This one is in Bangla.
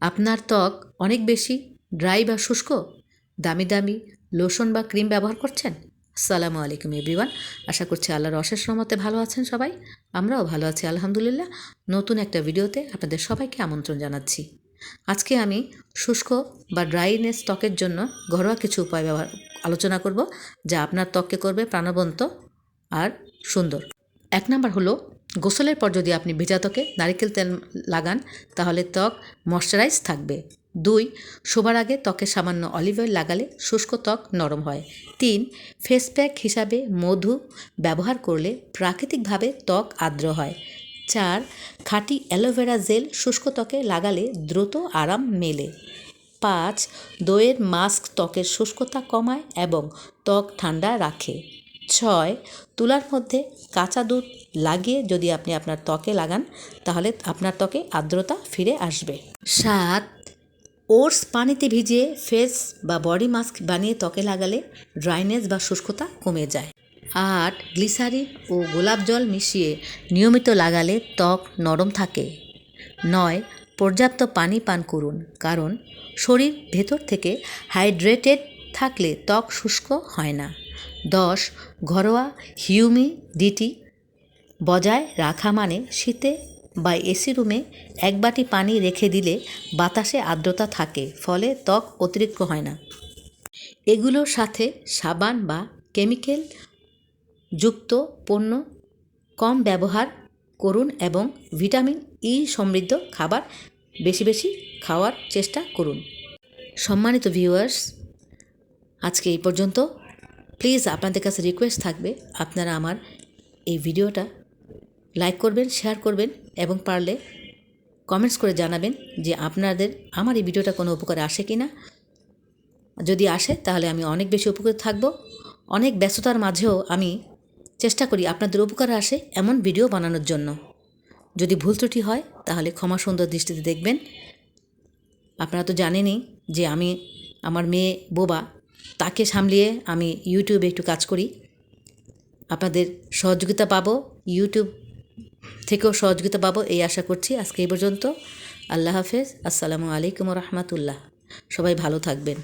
আপনার ত্বক অনেক বেশি ড্রাই বা শুষ্ক, দামি দামি লোশন বা ক্রিম ব্যবহার করছেন? আসসালামু আলাইকুম এভরিওয়ান। আশা করছি আল্লাহর অশেষ রহমতে ভালো আছেন সবাই। আমরাও ভালো আছি আলহামদুলিল্লাহ। নতুন একটা ভিডিওতে আপনাদের সবাইকে আমন্ত্রণ জানাচ্ছি। আজকে আমি শুষ্ক বা ড্রাইনেস ত্বকের জন্য ঘরোয়া কিছু উপায় আলোচনা করব, যা আপনার ত্বককে করবে প্রাণবন্ত আর সুন্দর। 1 নাম্বার হলো, গোসলের পর যদি আপনি ভেজা ত্বকে নারিকেল তেল লাগান তাহলে ত্বক ময়শ্চারাইজ থাকবে। 2, শোবার আগে ত্বকে সামান্য অলিভ অয়েল লাগালে শুষ্ক ত্বক নরম হয়। 3, ফেস প্যাক হিসাবে মধু ব্যবহার করলে প্রাকৃতিকভাবে ত্বক আর্দ্র হয়। 4, খাঁটি অ্যালোভেরা জেল শুষ্ক ত্বকে লাগালে দ্রুত আরাম মেলে। 5, দইয়ের মাস্ক ত্বকের শুষ্কতা কমায় এবং ত্বক ঠান্ডা রাখে। 6, তুলার মধ্যে কাঁচা দুধ লাগিয়ে যদি আপনি আপনার ত্বকে লাগান তাহলে আপনার ত্বকে আর্দ্রতা ফিরে আসবে। 7, ওটস পানিতে ভিজিয়ে ফেস বা বডি মাস্ক বানিয়ে ত্বকে লাগালে ড্রাইনেস বা শুষ্কতা কমে যায়। 8, গ্লিসারিন ও গোলাপ জল মিশিয়ে নিয়মিত লাগালে ত্বক নরম থাকে। 9, পর্যাপ্ত পানি পান করুন, কারণ শরীর ভেতর থেকে হাইড্রেটেড থাকলে ত্বক শুষ্ক হয় না। 10, ঘরোয়া হিউমিডিটি বজায় রাখা মানে শীতে বা এসি রুমে 1 বাটি পানি রেখে দিলে বাতাসে আর্দ্রতা থাকে, ফলে ত্বক অতিরিক্ত হয় না। এগুলোর সাথে সাবান বা কেমিক্যাল যুক্ত পণ্য কম ব্যবহার করুন এবং ভিটামিন ই সমৃদ্ধ খাবার বেশি বেশি খাওয়ার চেষ্টা করুন। সম্মানিত ভিউয়ার্স, আজকে এই পর্যন্ত। প্লিজ আপনাদের কাছে রিকোয়েস্ট থাকবে আপনারা আমার এই ভিডিওটা লাইক করবেন, শেয়ার করবেন এবং পারলে কমেন্টস করে জানাবেন যে আপনাদের আমার এই ভিডিওটা কোনো উপকারে আসে কি না। যদি আসে তাহলে আমি অনেক বেশি উপকৃত থাকব। অনেক ব্যস্ততার মাঝেও আমি চেষ্টা করি আপনাদের উপকারে আসে এমন ভিডিও বানানোর জন্য। যদি ভুল ত্রুটি হয় তাহলে ক্ষমা সুন্দর দৃষ্টিতে দেখবেন। আপনারা তো জানেনই যে আমি আমার মেয়ে বোবা, তাকে সামলিয়ে আমি ইউটিউবে একটু কাজ করি। আপনাদের সহযোগিতা পাবো, ইউটিউব থেকেও সহযোগিতা পাবো এই আশা করছি। আজকে এই পর্যন্ত। আল্লাহ হাফেজ। আসসালামু আলাইকুম রহমতুল্লাহ। সবাই ভালো থাকবেন।